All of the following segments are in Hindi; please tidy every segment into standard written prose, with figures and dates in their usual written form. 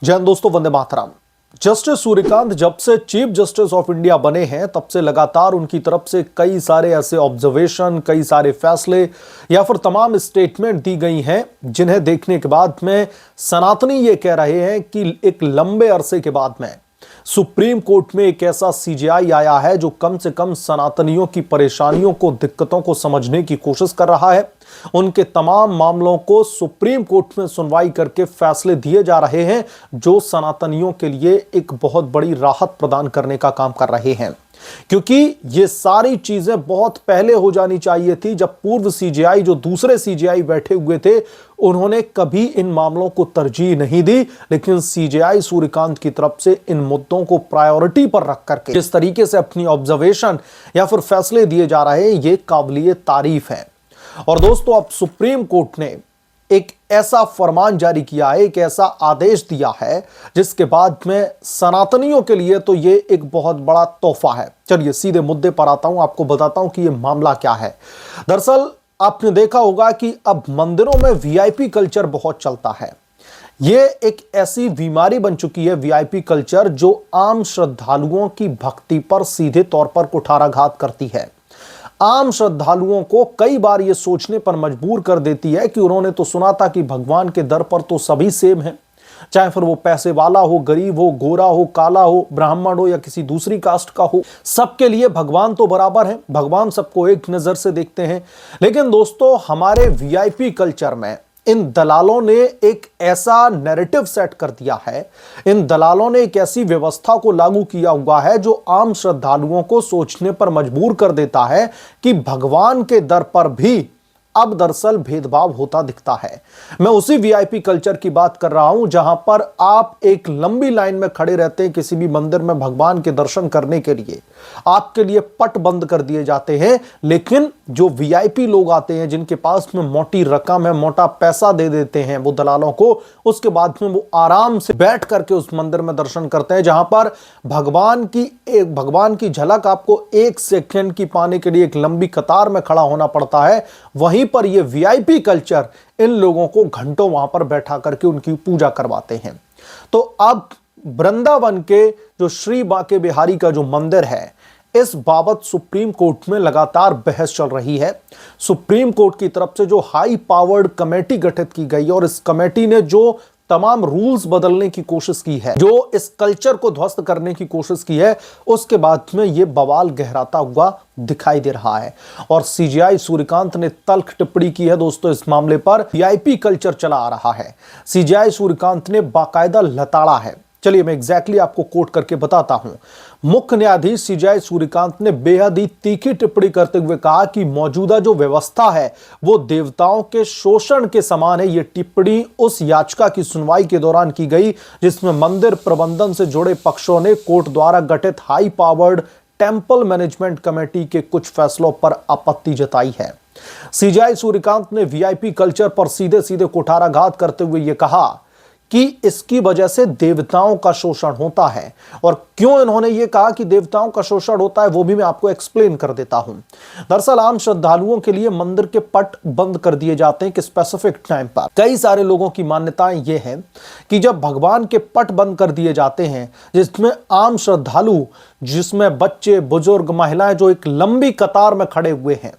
जय हिंद दोस्तों, वंदे मातरम। जस्टिस सूर्यकांत जब से चीफ जस्टिस ऑफ इंडिया बने हैं तब से लगातार उनकी तरफ से कई सारे ऐसे ऑब्जर्वेशन, कई सारे फैसले या फिर तमाम स्टेटमेंट दी गई हैं जिन्हें देखने के बाद में सनातनी ये कह रहे हैं कि एक लंबे अरसे के बाद में सुप्रीम कोर्ट में एक ऐसा सीजेआई आया है जो कम से कम सनातनियों की परेशानियों को, दिक्कतों को समझने की कोशिश कर रहा है। उनके तमाम मामलों को सुप्रीम कोर्ट में सुनवाई करके फैसले दिए जा रहे हैं जो सनातनियों के लिए एक बहुत बड़ी राहत प्रदान करने का काम कर रहे हैं, क्योंकि ये सारी चीजें बहुत पहले हो जानी चाहिए थी। जब पूर्व सीजेआई, जो दूसरे सीजेआई बैठे हुए थे, उन्होंने कभी इन मामलों को तरजीह नहीं दी, लेकिन सीजेआई सूर्यकांत की तरफ से इन मुद्दों को प्रायोरिटी पर रख करके जिस तरीके से अपनी ऑब्जर्वेशन या फिर फैसले दिए जा रहे हैं, ये काबिलिए तारीफ है। और दोस्तों, अब सुप्रीम कोर्ट ने एक ऐसा फरमान जारी किया है, एक ऐसा आदेश दिया है जिसके बाद में सनातनियों के लिए तो ये एक बहुत बड़ा तोहफा है। चलिए सीधे मुद्दे पर आता हूं, आपको बताता हूं कि ये मामला क्या है। दरअसल आपने देखा होगा कि अब मंदिरों में वीआईपी कल्चर बहुत चलता है। ये एक ऐसी बीमारी बन चुकी है वीआईपी कल्चर, जो आम श्रद्धालुओं की भक्ति पर सीधे तौर पर कुठाराघात करती है। आम श्रद्धालुओं को कई बार यह सोचने पर मजबूर कर देती है कि उन्होंने तो सुना था कि भगवान के दर पर तो सभी सेम हैं, चाहे फिर वो पैसे वाला हो, गरीब हो, गोरा हो, काला हो, ब्राह्मण हो या किसी दूसरी कास्ट का हो, सबके लिए भगवान तो बराबर है, भगवान सबको एक नजर से देखते हैं। लेकिन दोस्तों, हमारे वीआईपी कल्चर में इन दलालों ने एक ऐसा नैरेटिव सेट कर दिया है, इन दलालों ने एक ऐसी व्यवस्था को लागू किया हुआ है जो आम श्रद्धालुओं को सोचने पर मजबूर कर देता है कि भगवान के दर पर भी अब दरअसल भेदभाव होता दिखता है। मैं उसी वीआईपी कल्चर की बात कर रहा हूं जहां पर आप एक लंबी लाइन में खड़े रहते हैं किसी भी मंदिर में भगवान के दर्शन करने के लिए, आपके लिए पट बंद कर दिए जाते हैं। लेकिन जो वीआईपी लोग आते हैं, जिनके पास में मोटी रकम है, मोटा पैसा दे देते हैं वो दलालों को, उसके बाद में वो आराम से बैठ करके उस मंदिर में दर्शन करते हैं जहां पर भगवान की झलक आपको एक सेकंड की पाने के लिए एक लंबी कतार में खड़ा होना पड़ता है। वहीं पर ये वीआईपी कल्चर इन लोगों को घंटों वहां पर बैठा करके उनकी पूजा करवाते हैं। तो अब वृंदावन के जो श्री बांके बिहारी का जो मंदिर है, इस बाबत सुप्रीम कोर्ट में लगातार बहस चल रही है। सुप्रीम कोर्ट की तरफ से जो हाई पावर्ड कमेटी गठित की गई और इस कमेटी ने जो तमाम रूल्स बदलने की कोशिश की है, जो इस कल्चर को ध्वस्त करने की कोशिश की है, उसके बाद में यह बवाल गहराता हुआ दिखाई दे रहा है। और सीजेआई सूर्यकांत ने तल्ख टिप्पणी की है दोस्तों इस मामले पर। वीआईपी कल्चर चला आ रहा है, सीजेआई सूर्यकांत ने बाकायदा लताड़ा है। चलिए मैं एग्जैक्टली आपको कोट करके बताता हूं। मुख्य न्यायाधीश सीजेआई सूर्यकांत ने बेहद ही तीखी टिप्पणी करते हुए कहा कि मौजूदा जो व्यवस्था है वो देवताओं के शोषण के समान है। ये टिप्पणी उस याचिका की सुनवाई के दौरान की गई जिसमें मंदिर प्रबंधन से जुड़े पक्षों ने कोर्ट द्वारा गठित high powered temple management committee के कुछ फैसलों पर आपत्ति जताई है। सीजेआई सूर्यकांत ने वीआईपी कल्चर पर सीधे सीधे कुठाराघात करते हुए यह कहा कि इसकी वजह से देवताओं का शोषण होता है। और क्यों इन्होंने ये कहा कि देवताओं का शोषण होता है वो भी मैं आपको एक्सप्लेन कर देता हूं। दरअसल आम श्रद्धालुओं के लिए मंदिर के पट बंद कर दिए जाते हैं कि स्पेसिफिक टाइम पर। कई सारे लोगों की मान्यताएं ये हैं कि जब भगवान के पट बंद कर दिए जाते हैं, जिसमें आम श्रद्धालु, जिसमें बच्चे, बुजुर्ग, महिलाएं जो एक लंबी कतार में खड़े हुए हैं,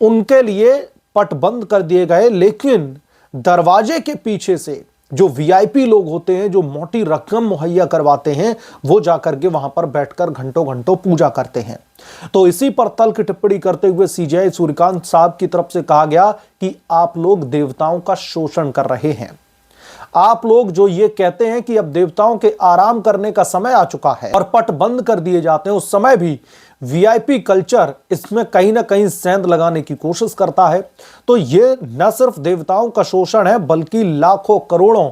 उनके लिए पट बंद कर दिए गए। लेकिन दरवाजे के पीछे से जो वीआईपी लोग होते हैं, जो मोटी रकम मुहैया करवाते हैं, वो जाकर के वहां पर बैठकर घंटों घंटों पूजा करते हैं। तो इसी पर तल्ख टिप्पणी करते हुए सीजेआई सूर्यकांत साहब की तरफ से कहा गया कि आप लोग देवताओं का शोषण कर रहे हैं। आप लोग जो ये कहते हैं कि अब देवताओं के आराम करने का समय आ चुका है और पट बंद कर दिए जाते हैं, उस समय भी वीआईपी कल्चर इसमें कहीं ना कहीं सेंध लगाने की कोशिश करता है। तो ये न सिर्फ देवताओं का शोषण है, बल्कि लाखों करोड़ों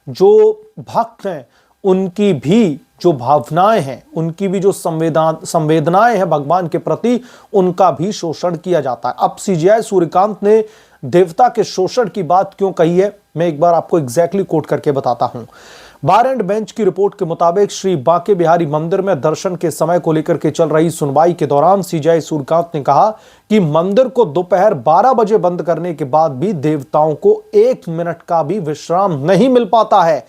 जो भक्त हैं, उनकी भी जो भावनाएं हैं, उनकी भी जो संवेदनाएं हैं भगवान के प्रति, उनका भी शोषण किया जाता है। अब सीजेआई सूर्यकांत ने देवता के शोषण की बात क्यों कही है, मैं एक बार आपको एग्जैक्टली कोट करके बताता हूं। बार एंड बेंच की रिपोर्ट के मुताबिक श्री बांके बिहारी मंदिर में दर्शन के समय को लेकर के चल रही सुनवाई के दौरान सीजेआई सूर्यकांत ने कहा कि मंदिर को दोपहर 12 बजे बंद करने के बाद भी देवताओं को 1 मिनट का भी विश्राम नहीं मिल पाता है।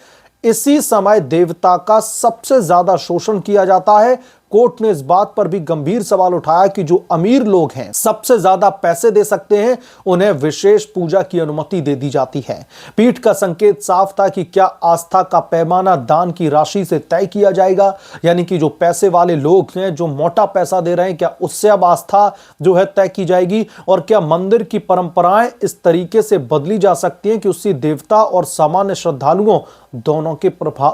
इसी समय देवता का सबसे ज्यादा शोषण किया जाता है। कोर्ट ने इस बात पर भी गंभीर सवाल उठाया कि जो अमीर लोग हैं, सबसे ज्यादा पैसे दे सकते हैं, उन्हें विशेष पूजा की अनुमति दे दी जाती है। पीठ का संकेत साफ था कि क्या आस्था का पैमाना दान की राशि से तय किया जाएगा, यानी कि जो पैसे वाले लोग हैं, जो मोटा पैसा दे रहे हैं, क्या उससे अब आस्था जो है तय की जाएगी, और क्या मंदिर की परंपराएं इस तरीके से बदली जा सकती हैं कि उससे देवता और सामान्य श्रद्धालुओं दोनों के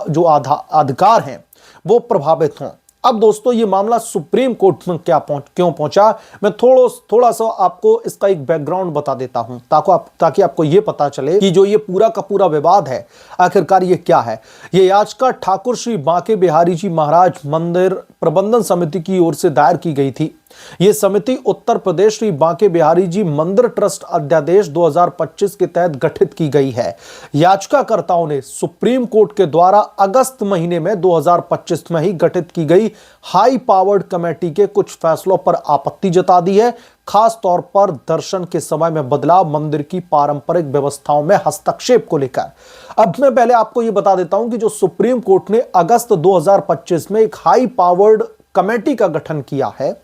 जो अधिकार हैं वो प्रभावित हों। अब दोस्तों ये मामला सुप्रीम कोर्ट में क्यों पहुंचा, मैं थोड़ा सा आपको इसका एक बैकग्राउंड बता देता हूं ताकि आपको ये पता चले कि जो ये पूरा का पूरा विवाद है आखिरकार ये क्या है। ये याचिका ठाकुर श्री बांके बिहारी जी महाराज मंदिर प्रबंधन समिति की ओर से दायर की गई थी। यह समिति उत्तर प्रदेश श्री बांके बिहारी जी मंदिर ट्रस्ट अध्यादेश 2025 के तहत गठित की गई है। याचिकाकर्ताओं ने सुप्रीम कोर्ट के द्वारा अगस्त महीने में 2025 में ही गठित की गई हाई पावर्ड कमेटी के कुछ फैसलों पर आपत्ति जता दी है, खास तौर पर दर्शन के समय में बदलाव, मंदिर की पारंपरिक व्यवस्थाओं में हस्तक्षेप को लेकर। अब मैं पहले आपको यह बता देता हूं कि जो सुप्रीम कोर्ट ने अगस्त 2025 में एक हाई पावर्ड कमेटी का गठन किया है,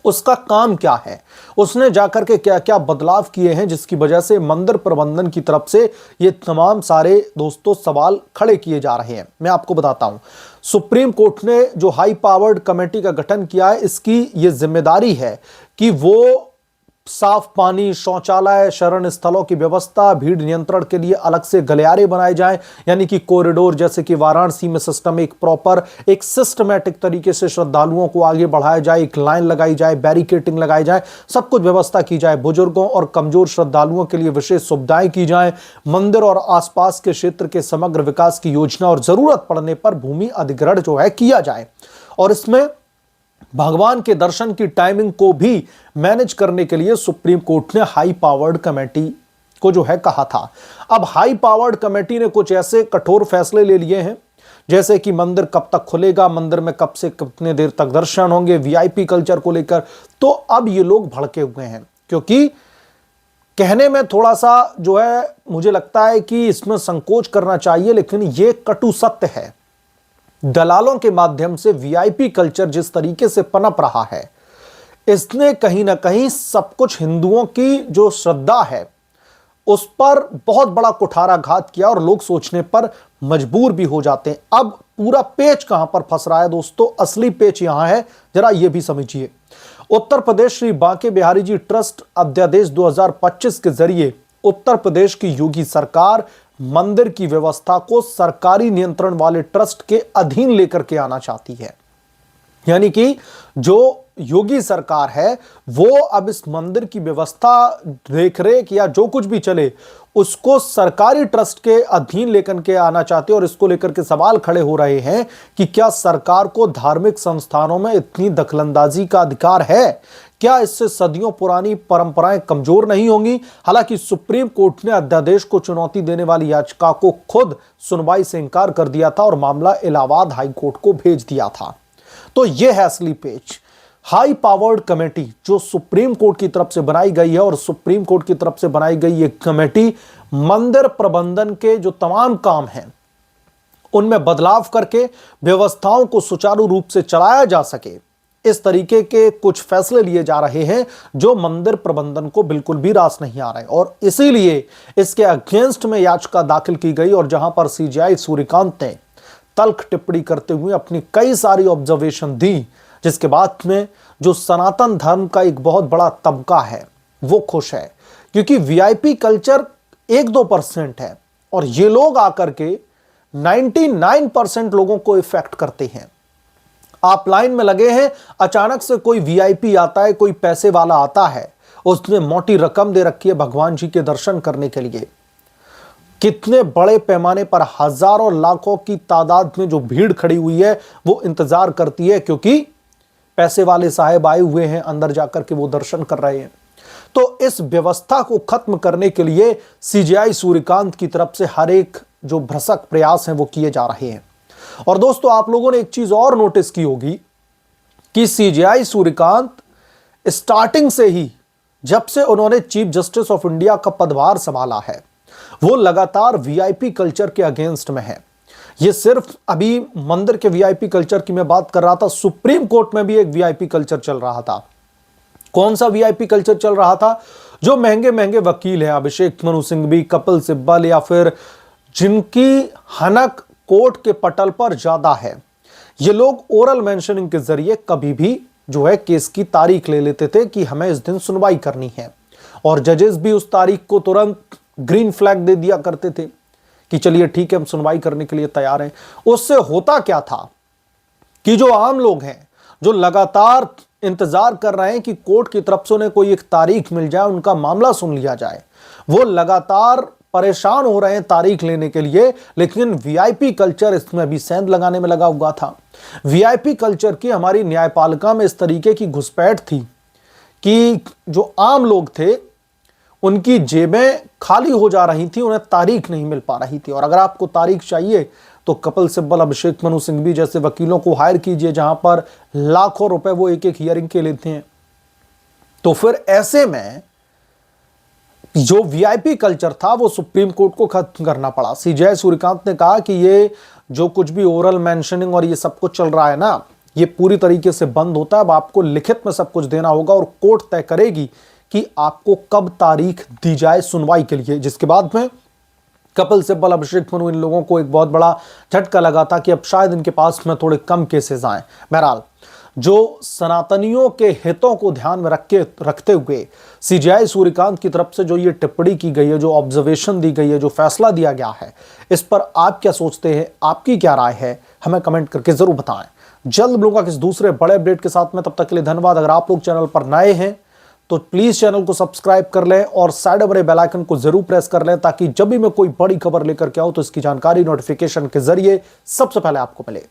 उसका काम क्या है, उसने जाकर के क्या क्या बदलाव किए हैं, जिसकी वजह से मंदिर प्रबंधन की तरफ से ये तमाम सारे दोस्तों सवाल खड़े किए जा रहे हैं। मैं आपको बताता हूं, सुप्रीम कोर्ट ने जो हाई पावर्ड कमेटी का गठन किया है, इसकी ये जिम्मेदारी है कि वो साफ पानी, शौचालय, शरण स्थलों की व्यवस्था, भीड़ नियंत्रण के लिए अलग से गलियारे बनाए जाएं, यानी कि कॉरिडोर, जैसे कि वाराणसी में सिस्टम एक प्रॉपर एक सिस्टमैटिक तरीके से श्रद्धालुओं को आगे बढ़ाया जाए, एक लाइन लगाई जाए, बैरिकेटिंग लगाई जाए, सब कुछ व्यवस्था की जाए। बुजुर्गों और कमजोर श्रद्धालुओं के लिए विशेष सुविधाएं की जाए। मंदिर और आसपास के क्षेत्र के समग्र विकास की योजना और जरूरत पड़ने पर भूमि अधिग्रहण जो है किया जाए, और इसमें भगवान के दर्शन की टाइमिंग को भी मैनेज करने के लिए सुप्रीम कोर्ट ने हाई पावर्ड कमेटी को जो है कहा था। अब हाई पावर्ड कमेटी ने कुछ ऐसे कठोर फैसले ले लिए हैं, जैसे कि मंदिर कब तक खुलेगा, मंदिर में कब से कितने देर तक दर्शन होंगे, वीआईपी कल्चर को लेकर। तो अब ये लोग भड़के हुए हैं, क्योंकि कहने में थोड़ा सा जो है मुझे लगता है कि इसमें संकोच करना चाहिए, लेकिन ये कटु सत्य है। दलालों के माध्यम से वीआईपी कल्चर जिस तरीके से पनप रहा है, इसने कहीं ना कहीं सब कुछ हिंदुओं की जो श्रद्धा है उस पर बहुत बड़ा कुठाराघात किया, और लोग सोचने पर मजबूर भी हो जाते हैं। अब पूरा पेच कहां पर फंस रहा है दोस्तों, असली पेच यहां है, जरा यह भी समझिए। उत्तर प्रदेश श्री बांके बिहारी जी ट्रस्ट अध्यादेश 2025 के जरिए उत्तर प्रदेश की योगी सरकार मंदिर की व्यवस्था को सरकारी नियंत्रण वाले ट्रस्ट के अधीन लेकर के आना चाहती है। यानी कि जो योगी सरकार है वो अब इस मंदिर की व्यवस्था, देखरेख या जो कुछ भी चले उसको सरकारी ट्रस्ट के अधीन लेकर के आना चाहते हैं। और इसको लेकर के सवाल खड़े हो रहे हैं कि क्या सरकार को धार्मिक संस्थानों में इतनी दखलंदाजी का अधिकार है? क्या इससे सदियों पुरानी परंपराएं कमजोर नहीं होंगी? हालांकि सुप्रीम कोर्ट ने अध्यादेश को चुनौती देने वाली याचिका को खुद सुनवाई से इनकार कर दिया था और मामला इलाहाबाद हाई कोर्ट को भेज दिया था। तो यह है असली पेच। हाई पावर्ड कमेटी जो सुप्रीम कोर्ट की तरफ से बनाई गई है, और सुप्रीम कोर्ट की तरफ से बनाई गई ये कमेटी मंदिर प्रबंधन के जो तमाम काम हैं उनमें बदलाव करके व्यवस्थाओं को सुचारू रूप से चलाया जा सके, इस तरीके के कुछ फैसले लिए जा रहे हैं जो मंदिर प्रबंधन को बिल्कुल भी रास नहीं आ रहे। और इसीलिए इसके अगेंस्ट में याचिका दाखिल की गई, और जहां पर सीजेआई सूर्यकांत ने तल्ख टिप्पणी करते हुए अपनी कई सारी ऑब्जर्वेशन दी, जिसके बाद में जो सनातन धर्म का एक बहुत बड़ा तबका है वो खुश है, क्योंकि वीआईपी कल्चर 1-2% है और ये लोग आकर के 99% लोगों को इफेक्ट करते हैं। आप लाइन में लगे हैं, अचानक से कोई वीआईपी आता है, कोई पैसे वाला आता है, उसने मोटी रकम दे रखी है भगवान जी के दर्शन करने के लिए। कितने बड़े पैमाने पर हजारों लाखों की तादाद में जो भीड़ खड़ी हुई है वो इंतजार करती है, क्योंकि पैसे वाले साहब आए हुए हैं, अंदर जाकर के वो दर्शन कर रहे हैं। तो इस व्यवस्था को खत्म करने के लिए सीजेआई सूर्यकांत की तरफ से हर एक जो भ्रसक प्रयास हैं वो किए जा रहे हैं। और दोस्तों आप लोगों ने एक चीज और नोटिस की होगी कि सीजेआई सूर्यकांत स्टार्टिंग से ही, जब से उन्होंने चीफ जस्टिस ऑफ इंडिया का पदभार संभाला है, वो लगातार वीआईपी कल्चर के अगेंस्ट में है। ये सिर्फ अभी मंदिर के वीआईपी कल्चर की मैं बात कर रहा था, सुप्रीम कोर्ट में भी एक वीआईपी कल्चर चल रहा था। कौन सा वीआईपी कल्चर चल रहा था? जो महंगे महंगे वकील हैं, अभिषेक मनु सिंघवी, कपिल सिब्बल, या फिर जिनकी हनक कोर्ट के पटल पर ज्यादा है, ये लोग ओरल मेंशनिंग के जरिए कभी भी जो है केस की तारीख ले लेते थे कि हमें इस दिन सुनवाई करनी है, और जजेस भी उस तारीख को तुरंत ग्रीन फ्लैग दे दिया करते थे कि चलिए ठीक है, हम सुनवाई करने के लिए तैयार हैं। उससे होता क्या था कि जो आम लोग हैं, जो लगातार इंतजार कर रहे हैं कि कोर्ट की तरफ से उन्हें कोई एक तारीख मिल जाए, उनका मामला सुन लिया जाए, वो लगातार परेशान हो रहे हैं तारीख लेने के लिए। लेकिन वीआईपी कल्चर इसमें भी सेंध लगाने में लगा हुआ था। वीआईपी कल्चर की हमारी न्यायपालिका में इस तरीके की घुसपैठ थी कि जो आम लोग थे उनकी जेबें खाली हो जा रही थी, उन्हें तारीख नहीं मिल पा रही थी। और अगर आपको तारीख चाहिए तो कपिल सिब्बल, अभिषेक मनु सिंघवी जैसे वकीलों को हायर कीजिए, जहां पर लाखों रुपए वो एक एक हियरिंग के लेते हैं। तो फिर ऐसे में जो वीआईपी कल्चर था वो सुप्रीम कोर्ट को खत्म करना पड़ा। सीजे सूर्यकांत ने कहा कि ये जो कुछ भी ओरल मेंशनिंग और ये सब कुछ चल रहा है ना, ये पूरी तरीके से बंद होता है। अब आपको लिखित में सब कुछ देना होगा और कोर्ट तय करेगी कि आपको कब तारीख दी जाए सुनवाई के लिए। जिसके बाद में कपिल सिब्बल, अभिषेक मनु, इन लोगों को एक बहुत बड़ा झटका लगा था कि अब शायद इनके पास में थोड़े कम केसेस आए। बहरहाल जो सनातनियों के हितों को ध्यान में रखते हुए सीजेआई सूर्यकांत की तरफ से जो ये टिप्पणी की गई है, जो ऑब्जर्वेशन दी गई है, जो फैसला दिया गया है, इस पर आप क्या सोचते हैं, आपकी क्या राय है, हमें कमेंट करके जरूर बताएं। जल्द मिलूंगा किसी दूसरे बड़े अपडेट के साथ में, तब तक के लिए धन्यवाद। अगर आप लोग चैनल पर नए हैं तो प्लीज चैनल को सब्सक्राइब कर लें और साइड में बेल आइकन को जरूर प्रेस कर लें, ताकि जब भी मैं कोई बड़ी खबर लेकर के आऊं तो इसकी जानकारी नोटिफिकेशन के जरिए सबसे पहले आपको मिले।